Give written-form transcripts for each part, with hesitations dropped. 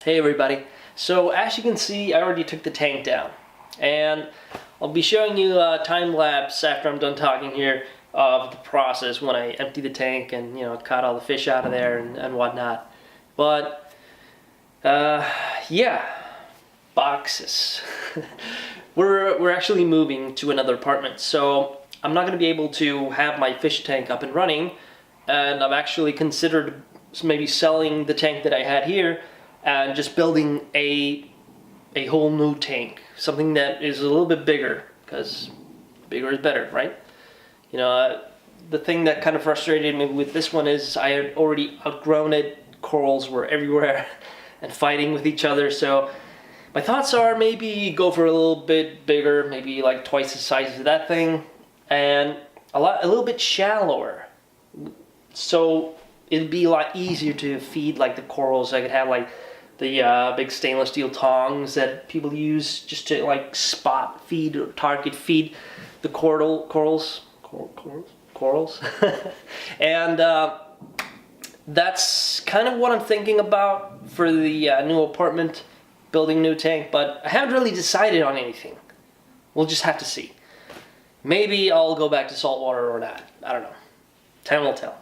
Hey everybody, so as you can see I already took the tank down and I'll be showing you a time lapse after I'm done talking here of the process when I empty the tank and caught all the fish out of there and whatnot. But yeah, boxes. We're actually moving to another apartment, so I'm not going to be able to have my fish tank up and running, and I've actually considered maybe selling the tank that I had here and just building a whole new tank, something that is a little bit bigger, because bigger is better, right? The thing that kind of frustrated me with this one is I had already outgrown it. Corals were everywhere and fighting with each other, so my thoughts are maybe go for a little bit bigger, maybe like twice the size of that thing, and a little bit shallower, so it'd be a lot easier to feed like the corals. I could have like the big stainless steel tongs that people use just to like spot feed or target feed the corals, and that's kind of what I'm thinking about for the new apartment, building new tank, but I haven't really decided on anything. We'll just have to see. Maybe I'll go back to saltwater or not. I don't know. Time will tell.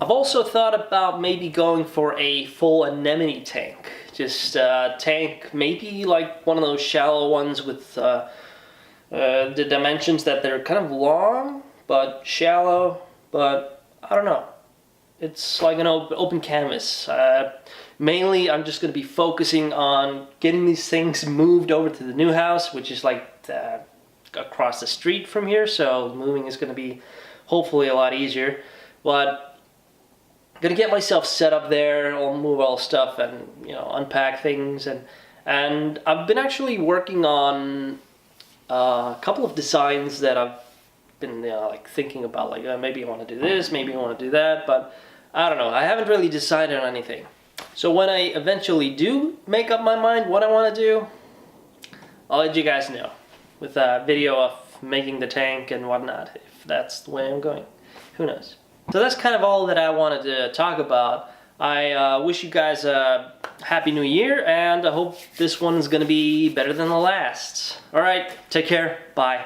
I've also thought about maybe going for a full anemone tank. Just a tank, maybe like one of those shallow ones with the dimensions that they're kind of long, but shallow, but I don't know. It's like an open canvas. Mainly, I'm just going to be focusing on getting these things moved over to the new house, which is like across the street from here, so moving is going to be hopefully a lot easier. But I'm gonna get myself set up there. I'll move all stuff and unpack things, and I've been actually working on a couple of designs that I've been like thinking about, like maybe I want to do this, maybe I want to do that, but I don't know. I haven't really decided on anything. So when I eventually do make up my mind what I want to do, I'll let you guys know with a video of making the tank and whatnot, if that's the way I'm going. Who knows? So that's kind of all that I wanted to talk about. I wish you guys a Happy New Year, and I hope this one's gonna be better than the last. Alright, take care, bye.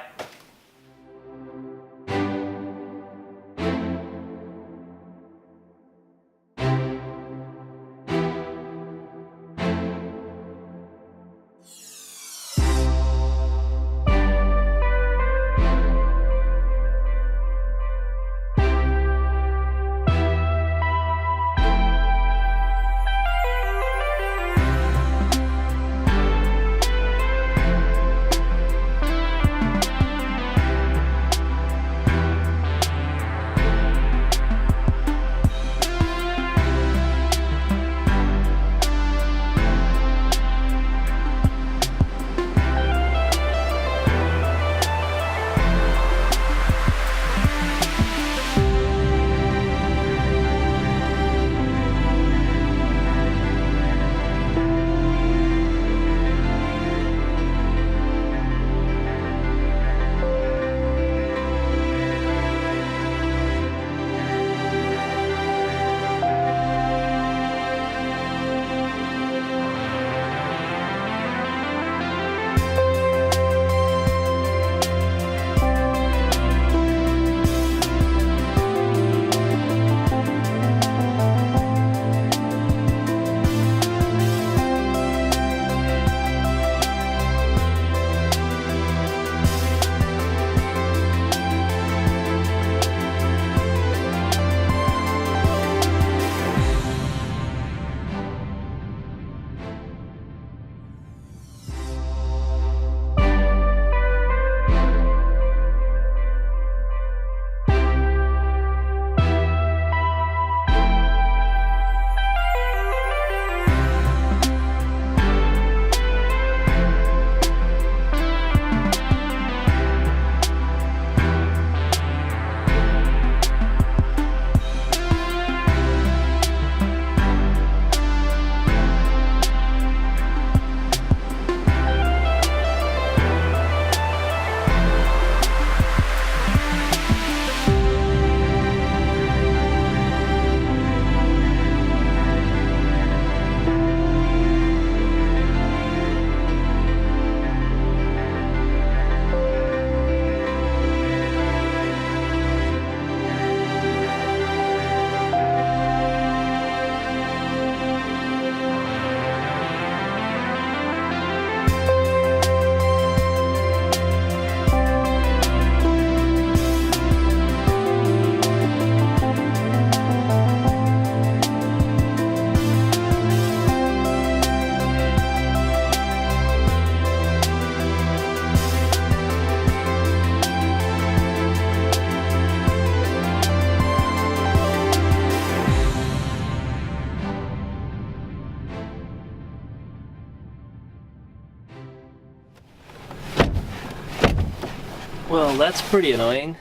Well, that's pretty annoying.